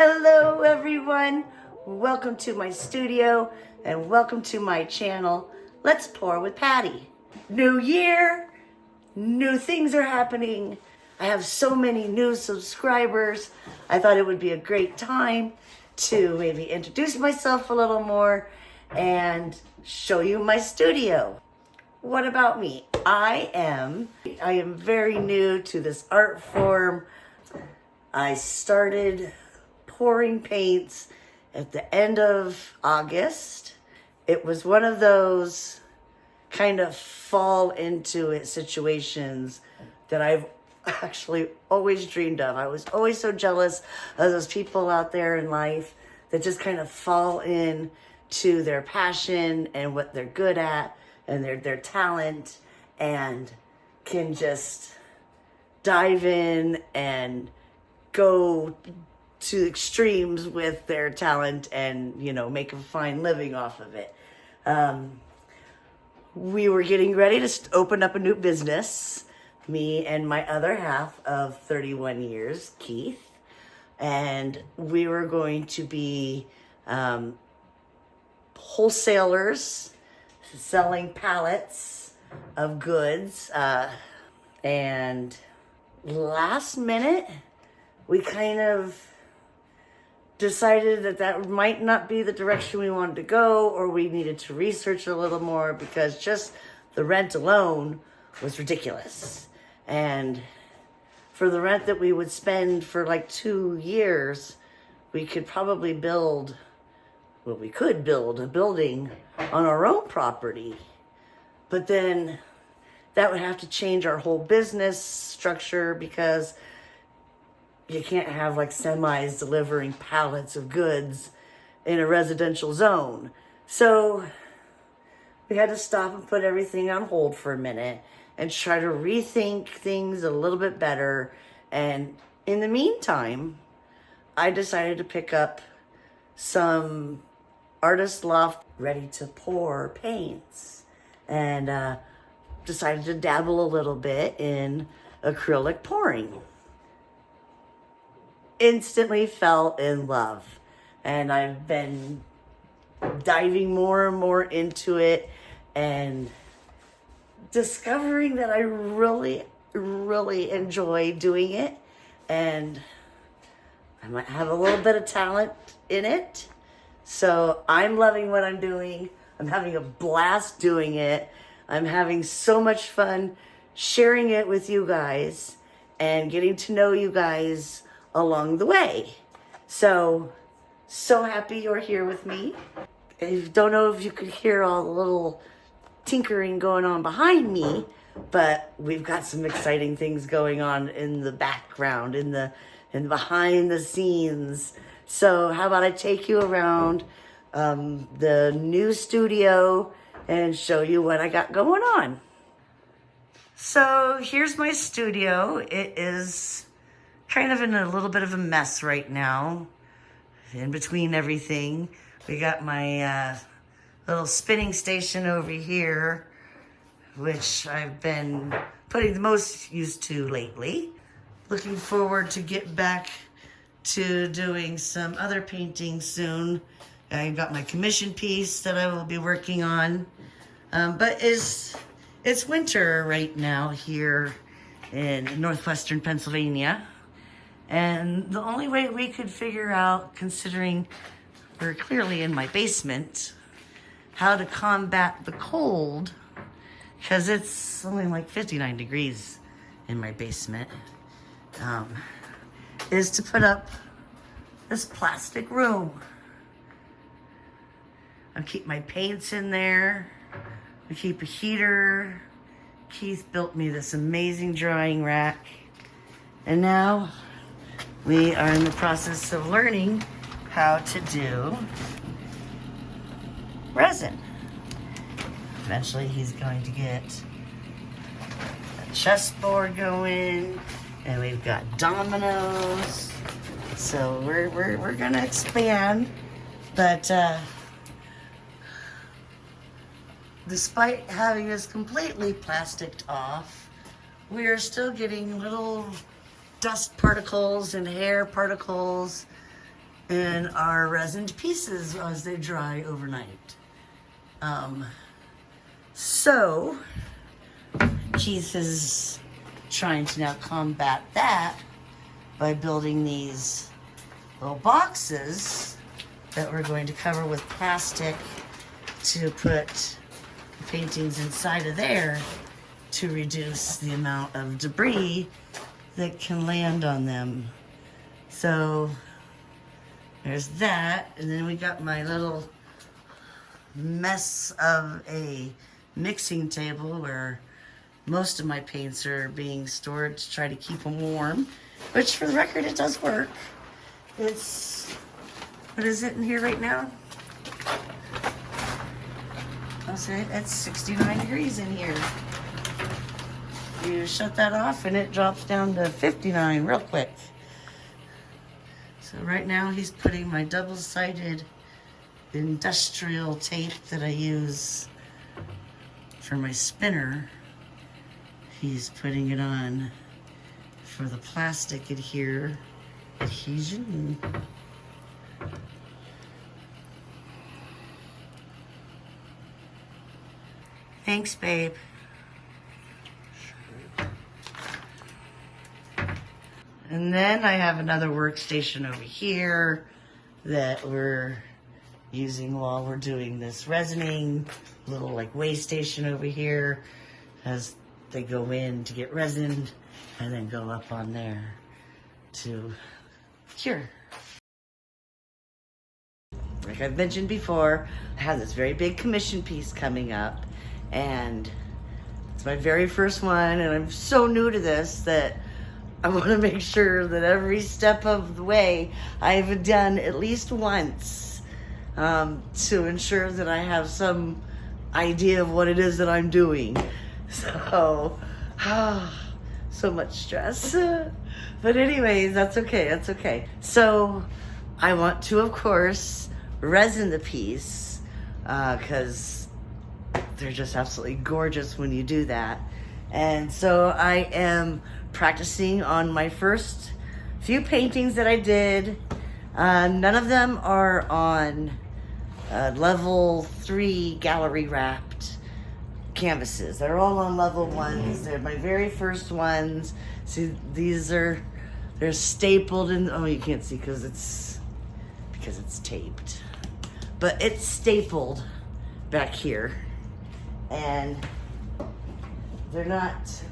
Hello everyone, welcome to my studio and welcome to my channel, Let's Pour with Patty. New year, new things are happening. I have so many new subscribers. I thought it would be a great time to maybe introduce myself a little more and show you my studio. What about me? I am very new to this art form. I started pouring paints at the end of August. It was one of those kind of fall into it situations that I've actually always dreamed of. I was always so jealous of those people out there in life that just kind of fall in to their passion and what they're good at and their talent and can just dive in and go to extremes with their talent and, make a fine living off of it. We were getting ready to open up a new business, me and my other half of 31 years, Keith, and we were going to be wholesalers selling pallets of goods, and last minute we kind of decided that might not be the direction we wanted to go, or we needed to research a little more because just the rent alone was ridiculous. And for the rent that we would spend for like 2 years, we could probably build a building on our own property. But then that would have to change our whole business structure because you can't have like semis delivering pallets of goods in a residential zone. So we had to stop and put everything on hold for a minute and try to rethink things a little bit better. And in the meantime, I decided to pick up some Artist Loft ready to pour paints and decided to dabble a little bit in acrylic pouring. Instantly fell in love, and I've been diving more and more into it and discovering that I really, really enjoy doing it, and I might have a little bit of talent in it. So I'm loving what I'm doing. I'm having a blast doing it. I'm having so much fun sharing it with you guys and getting to know you guys along the way. So happy you're here with me. I don't know if you could hear all the little tinkering going on behind me, but we've got some exciting things going on in the background, in the behind the scenes. So how about I take you around the new studio and show you what I got going on. So here's my studio. It is kind of in a little bit of a mess right now. In between everything, we got my little spinning station over here, which I've been putting the most use to lately. Looking forward to get back to doing some other painting soon. I've got my commission piece that I will be working on. But it's winter right now here in northwestern Pennsylvania. And the only way we could figure out, considering we're clearly in my basement, how to combat the cold, because it's something like 59 degrees in my basement, is to put up this plastic room. I'll keep my paints in there. I keep a heater. Keith built me this amazing drying rack. And now we are in the process of learning how to do resin. Eventually he's going to get a chessboard going, and we've got dominoes. So we're gonna expand, but despite having this completely plasticed off, we are still getting little dust particles and hair particles and our resined pieces as they dry overnight. So Keith is trying to now combat that by building these little boxes that we're going to cover with plastic to put the paintings inside of there to reduce the amount of debris that can land on them. So there's that, and then we got my little mess of a mixing table where most of my paints are being stored to try to keep them warm, which for the record, it does work. It's, what is it in here right now? I'll say it's 69 degrees in here. You shut that off and it drops down to 59 real quick. So right now he's putting my double-sided industrial tape that I use for my spinner. He's putting it on for the plastic adhesion. Thanks, babe. And then I have another workstation over here that we're using while we're doing this resining. Little like weigh station over here as they go in to get resin and then go up on there to cure. Like I've mentioned before, I have this very big commission piece coming up, and it's my very first one, and I'm so new to this that I want to make sure that every step of the way I've done at least once to ensure that I have some idea of what it is that I'm doing. So, so much stress. But anyways, that's okay, that's okay. So I want to, of course, resin the piece because they're just absolutely gorgeous when you do that. And so I am practicing on my first few paintings that I did. None of them are on level 3 gallery wrapped canvases. They're all on level 1s. They're my very first ones. See, they're stapled in, oh, you can't see because it's taped. But it's stapled back here. And they're not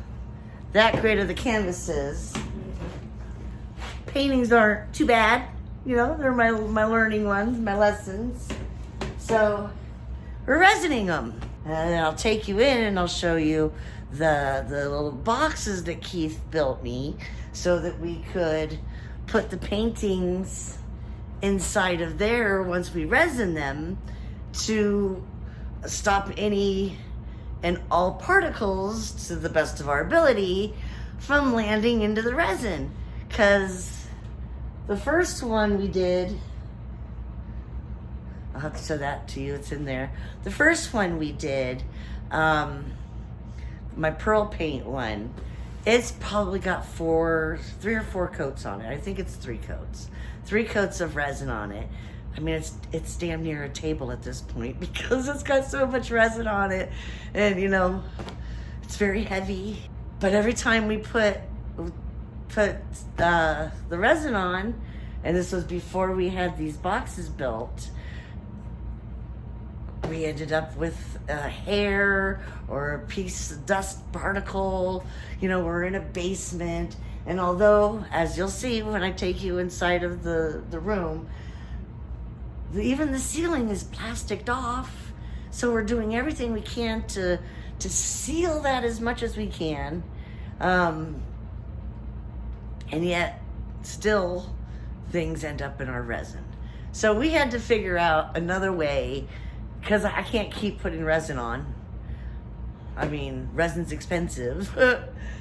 that great of the canvases. Paintings aren't too bad, you know, they're my learning ones, my lessons. So we're resining them. And I'll take you in and I'll show you the little boxes that Keith built me so that we could put the paintings inside of there once we resin them to stop any and all particles, to the best of our ability, from landing into the resin. Because the first one we did, I'll have to show that to you, it's in there. The first one we did, my pearl paint one, it's probably got 3 or 4 coats on it. I think it's 3 coats. 3 coats of resin on it. I mean, it's damn near a table at this point because it's got so much resin on it. And, you know, it's very heavy. But every time we put the resin on, and this was before we had these boxes built, we ended up with a hair or a piece of dust particle. You know, we're in a basement. And although, as you'll see when I take you inside of the room, even the ceiling is plasticed off. So we're doing everything we can to seal that as much as we can. And yet, still, things end up in our resin. So we had to figure out another way, because I can't keep putting resin on. I mean, resin's expensive.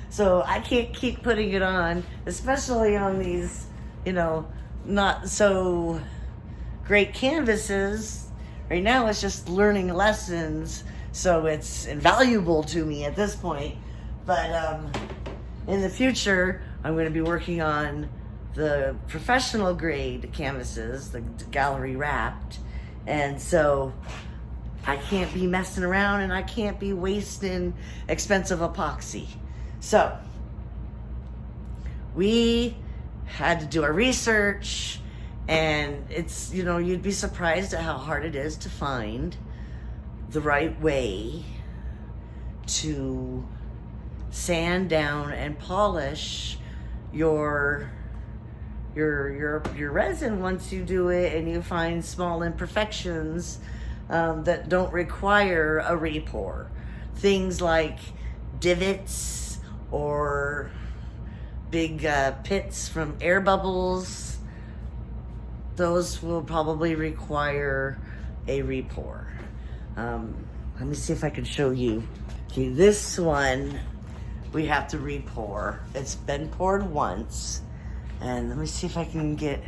So I can't keep putting it on, especially on these, you know, not so great canvases. Right now it's just learning lessons, so it's invaluable to me at this point. But in the future, I'm going to be working on the professional grade canvases, the gallery wrapped. And so I can't be messing around and I can't be wasting expensive epoxy. So we had to do our research, and it's, you know, you'd be surprised at how hard it is to find the right way to sand down and polish your resin once you do it and you find small imperfections that don't require a repour. Things like divots or big pits from air bubbles, those will probably require a repour. Let me see if I can show you. Okay, this one we have to repour. It's been poured once. And let me see if I can get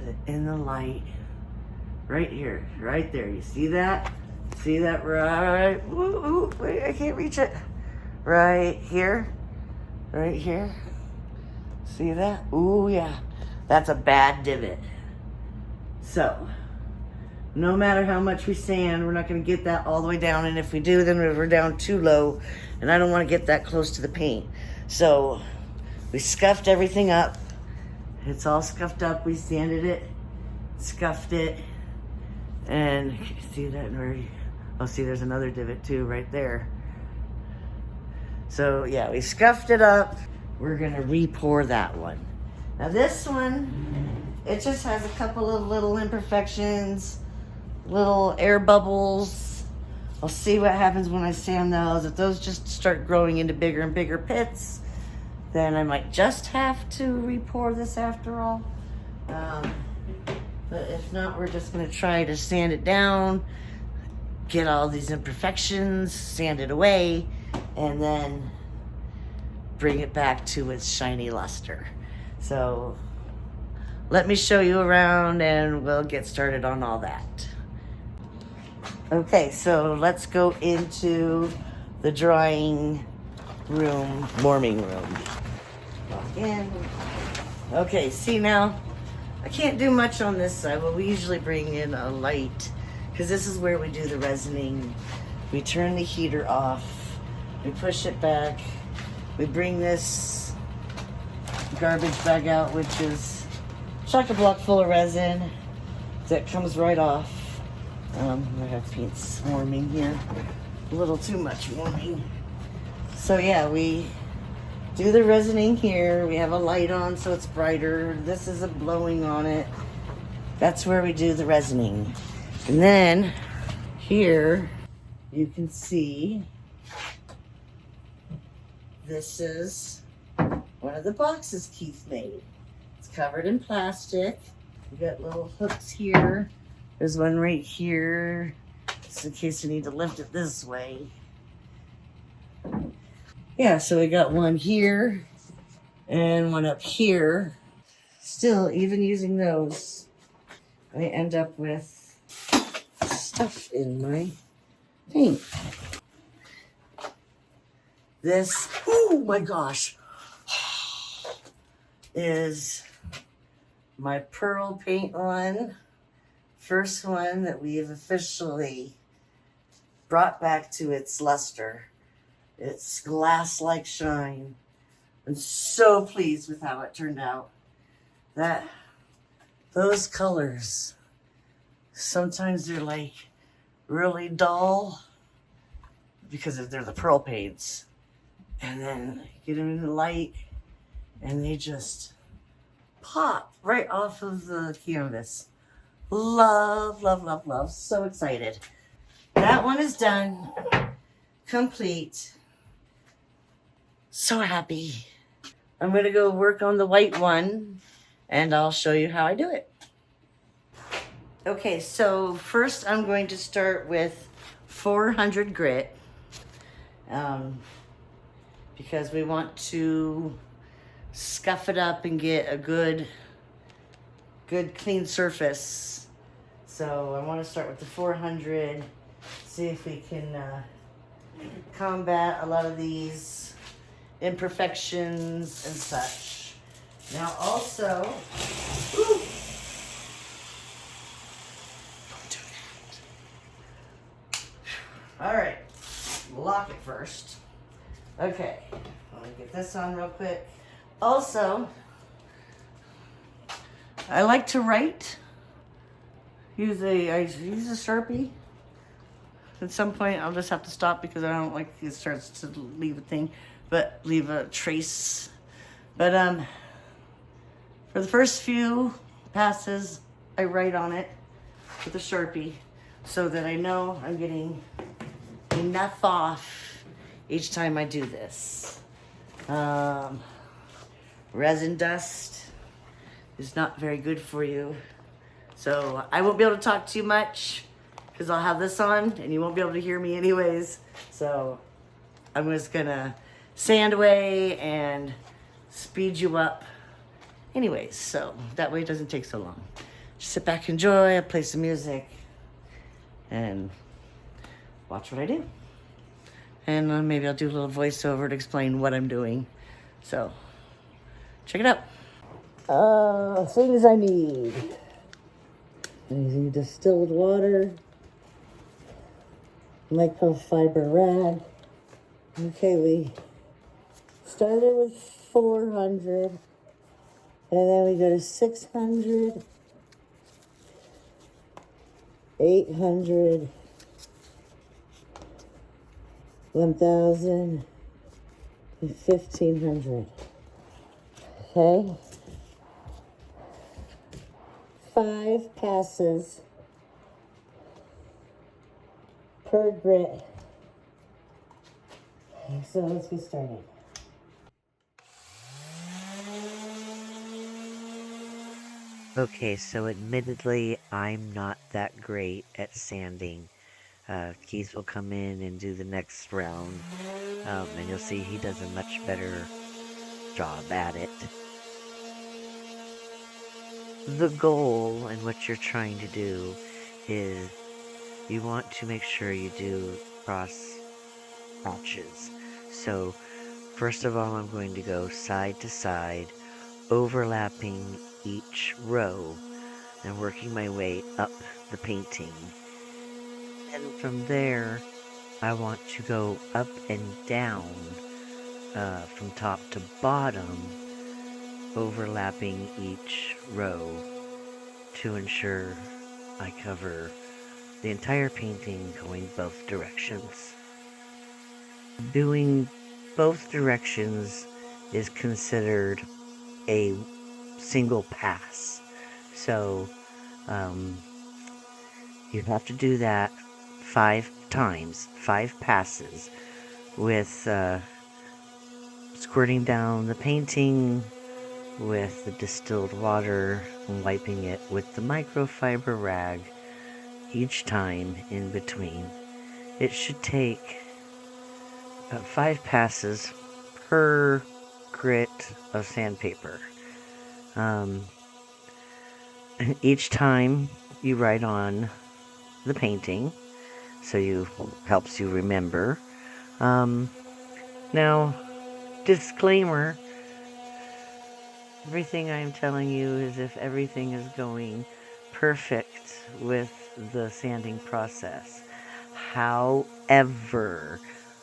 it in the light. Right here, right there. You see that? See that? Right. Ooh, wait, I can't reach it. Right here. Right here. See that? Ooh, yeah. That's a bad divot. So, no matter how much we sand, we're not going to get that all the way down. And if we do, then we're down too low. And I don't want to get that close to the paint. So, we scuffed everything up. It's all scuffed up. We sanded it, scuffed it, and you can see that already. Oh, see, there's another divot too right there. So yeah, we scuffed it up. We're gonna re-pour that one. Now this one, it just has a couple of little imperfections, little air bubbles. I'll see what happens when I sand those. If those just start growing into bigger and bigger pits, then I might just have to re-pour this after all. But if not, we're just gonna try to sand it down, get all these imperfections, sand it away, and then bring it back to its shiny luster. So let me show you around and we'll get started on all that. Okay, so let's go into the drying room, warming room. Walk in. Okay, see now, I can't do much on this side, but we usually bring in a light because this is where we do the resining. We turn the heater off, we push it back, we bring this garbage bag out, which is chock-a-block full of resin that comes right off. I have paints warming here, a little too much warming. So yeah, we do the resining here. We have a light on so it's brighter. This is a blowing on it. That's where we do the resining. And then here you can see this is one of the boxes Keith made. It's covered in plastic. We got little hooks here. There's one right here, just in case you need to lift it this way. Yeah, so we got one here and one up here. Still, even using those, I end up with stuff in my paint. This, oh my gosh, is my pearl paint one. First one that we've officially brought back to its luster. It's glass-like shine. I'm so pleased with how it turned out. Those colors, sometimes they're like really dull because they're the pearl paints. And then get them in the light and they just pop right off of the canvas. Love, love, love, love. So excited. That one is done. Complete. So happy. I'm going to go work on the white one and I'll show you how I do it. Okay, so first I'm going to start with 400 grit because we want to scuff it up and get a good clean surface. So I want to start with the 400, see if we can combat a lot of these imperfections and such. Now also, ooh, don't do that. All right, lock it first. Okay, let me get this on real quick. Also, I like to write. I use a Sharpie. At some point, I'll just have to stop because I don't like it starts to leave a thing, but leave a trace. But for the first few passes, I write on it with a Sharpie so that I know I'm getting enough off each time I do this. Resin dust is not very good for you. So I won't be able to talk too much because I'll have this on and you won't be able to hear me anyways. So I'm just gonna sand away and speed you up anyways. So that way it doesn't take so long. Just sit back, enjoy, I play some music and watch what I do. And maybe I'll do a little voiceover to explain what I'm doing. So check it out. Things I need. I need distilled water, microfiber rag. Okay, we started with 400, and then we go to 600, 800, 1,000, and 1,500. Okay? 5 passes per grit. Okay, so let's get started. Okay, so admittedly, I'm not that great at sanding. Keith will come in and do the next round, and you'll see he does a much better job at it. The goal and what you're trying to do is you want to make sure you do cross hatches. So, first of all, I'm going to go side to side, overlapping each row and working my way up the painting. And from there, I want to go up and down from top to bottom, overlapping each row to ensure I cover the entire painting going both directions. Doing both directions is considered a single pass. So you have to do that 5 times, 5 passes, with squirting down the painting with the distilled water and wiping it with the microfiber rag each time in between. It should take 5 passes per grit of sandpaper. Each time you write on the painting, so helps you remember. Now, disclaimer, everything I am telling you is if everything is going perfect with the sanding process. However,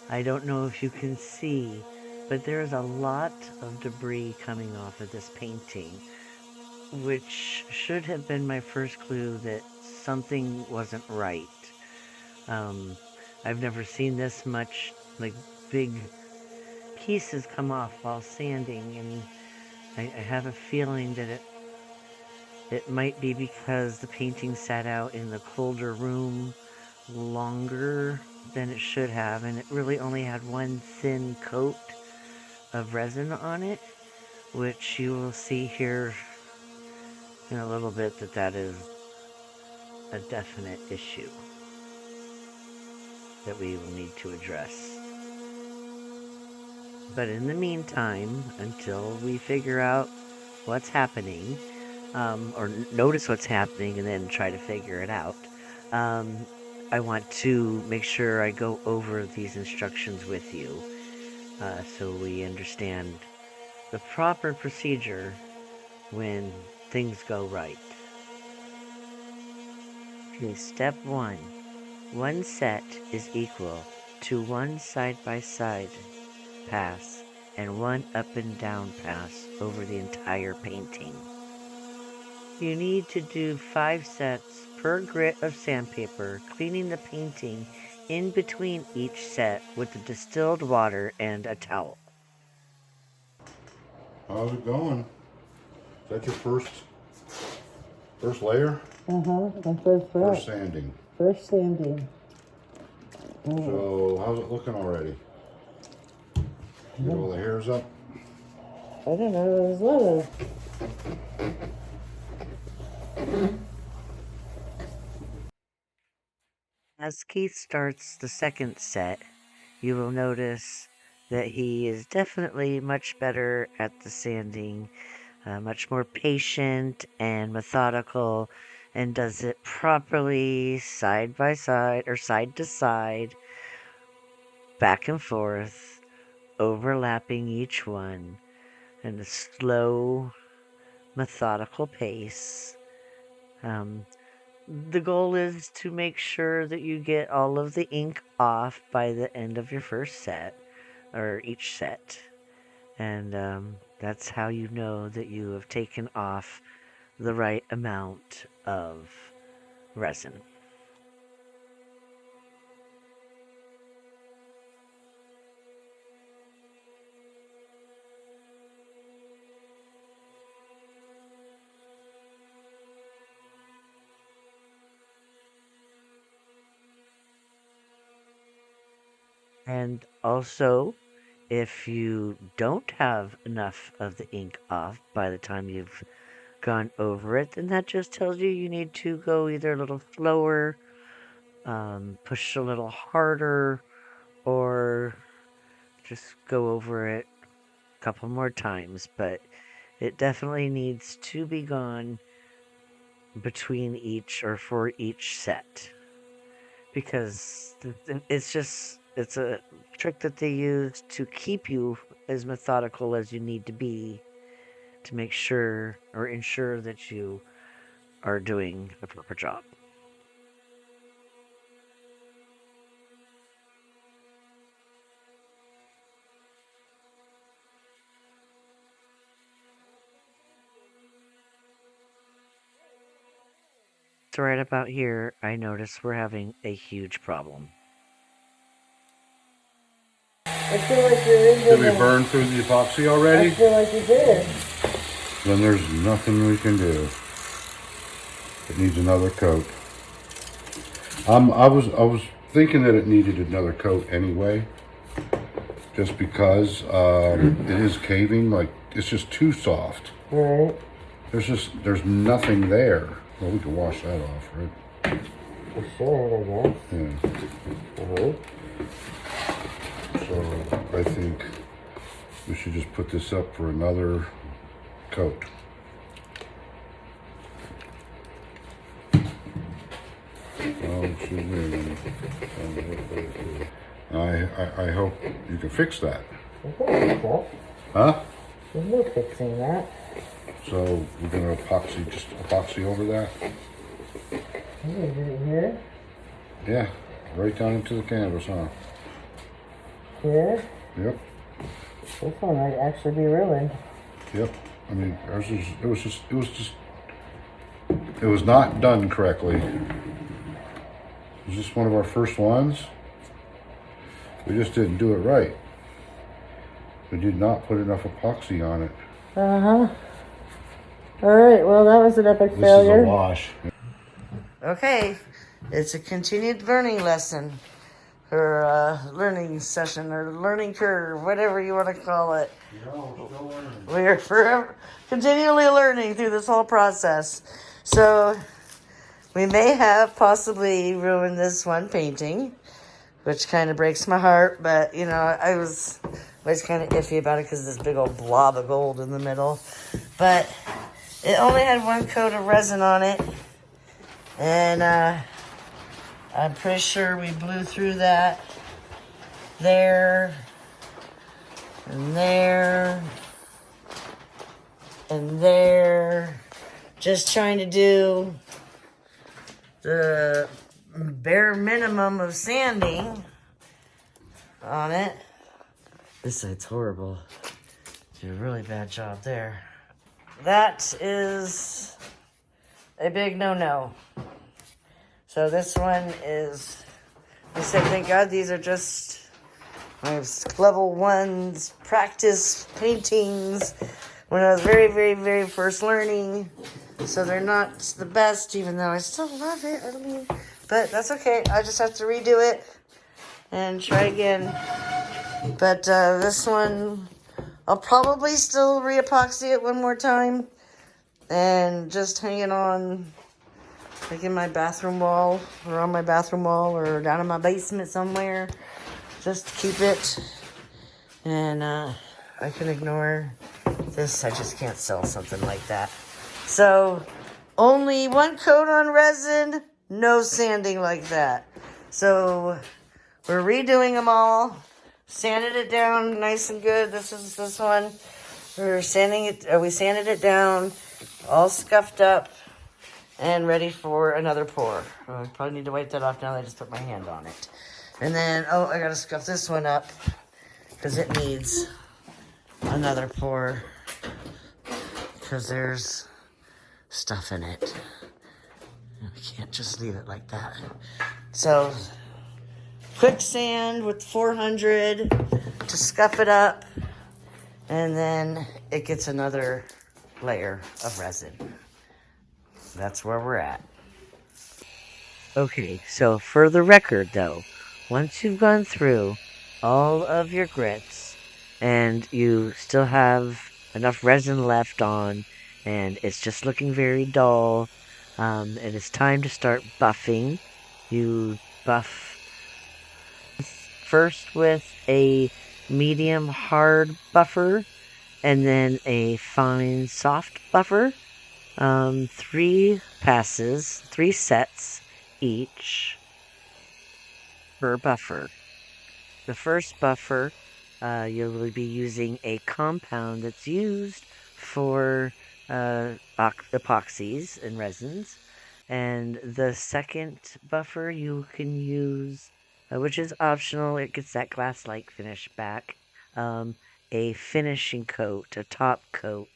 I don't know if you can see, but there's a lot of debris coming off of this painting, which should have been my first clue that something wasn't right. I've never seen this much, like, big pieces come off while sanding, and I have a feeling that it might be because the painting sat out in the colder room longer than it should have, and it really only had one thin coat of resin on it, which you will see here in a little bit that is a definite issue that we will need to address. But in the meantime, until we figure out what's happening, or notice what's happening and then try to figure it out, I want to make sure I go over these instructions with you so we understand the proper procedure when things go right. Okay, step 1. One set is equal to one side-by-side pass and one up and down pass over the entire painting. You need to do 5 sets per grit of sandpaper, cleaning the painting in between each set with the distilled water and a towel. How's it going? Is that your first layer? The first First sanding. First sanding. So how's it looking already? Get all the hairs up? I don't know, there's a lot of... As Keith starts the second set, you will notice that he is definitely much better at the sanding, much more patient and methodical, and does it properly side by side or side to side, back and forth, overlapping each one in a slow, methodical pace. The goal is to make sure that you get all of the ink off by the end of your first set, or each set. And that's how you know that you have taken off the right amount of resin. And also, if you don't have enough of the ink off by the time you've gone over it, then that just tells you need to go either a little slower, push a little harder, or just go over it a couple more times. But it definitely needs to be gone between each or for each set, because it's a trick that they use to keep you as methodical as you need to be to make sure or ensure that you are doing the proper job. So right about here, I notice we're having a huge problem. I feel like you're in Did we burn through the epoxy already? I feel like you did. Then there's nothing we can do. It needs another coat. I was thinking that it needed another coat anyway, just because it is caving. Like, it's just too soft. Right. There's nothing there. Well, we can wash that off, right? You should, I guess. Yeah. So I think we should just put this up for another coat. I hope you can fix that. Huh? There's no fixing that. So we're gonna epoxy over that? Is it here? Yeah, right down into the canvas, huh? Here? Yep. This one might actually be ruined. Yep. I mean, it was not done correctly. Was this one of our first ones? We just didn't do it right. We did not put enough epoxy on it. Uh-huh. Alright, well that was an epic failure. This is a wash. Okay, it's a continued learning lesson. Or learning session, or learning curve, whatever you want to call it. No, we're still learning. We're forever continually learning through this whole process. So we may have possibly ruined this one painting, which kind of breaks my heart, but you know, I was always kind of iffy about it because this big old blob of gold in the middle. But it only had one coat of resin on it, and I'm pretty sure we blew through that there and there and there. Just trying to do the bare minimum of sanding on it. This side's horrible. Did a really bad job there. That is a big no-no. So this one is, I said, thank God these are just my level ones practice paintings when I was very, very, very first learning. So they're not the best, even though I still love it. I mean, but that's okay. I just have to redo it and try again. But this one, I'll probably still re-epoxy it one more time and just hang it on, like in my bathroom wall, or on my bathroom wall, or down in my basement somewhere, just to keep it. And I can ignore this. I just can't sell something like that. So only one coat on resin, no sanding like that. So we're redoing them all, sanded it down nice and good. This is this one. We sanded it down, all scuffed up and ready for another pour. I probably need to wipe that off now that I just put my hand on it. And then, I gotta scuff this one up because it needs another pour because there's stuff in it. I can't just leave it like that. So, quick sand with 400 to scuff it up, and then it gets another layer of resin. That's where we're at. Okay, so for the record though, once you've gone through all of your grits and you still have enough resin left on and it's just looking very dull, and it's time to start buffing, you buff first with a medium hard buffer and then a fine soft buffer. 3 passes, 3 sets each per buffer. The first buffer, you'll be using a compound that's used for epoxies and resins. And the second buffer you can use, which is optional, it gets that glass-like finish back, a finishing coat, a top coat,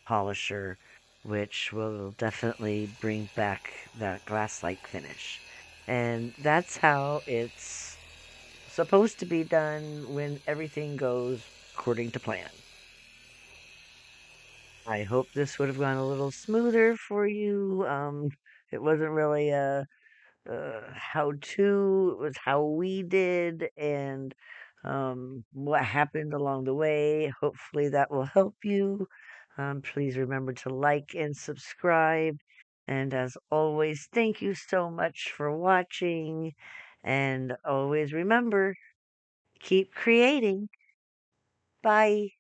polisher, which will definitely bring back that glass-like finish. And that's how it's supposed to be done when everything goes according to plan. I hope this would have gone a little smoother for you. It wasn't really a how to, it was how we did and what happened along the way. Hopefully that will help you. Please remember to like and subscribe. And as always, thank you so much for watching. And always remember, keep creating. Bye.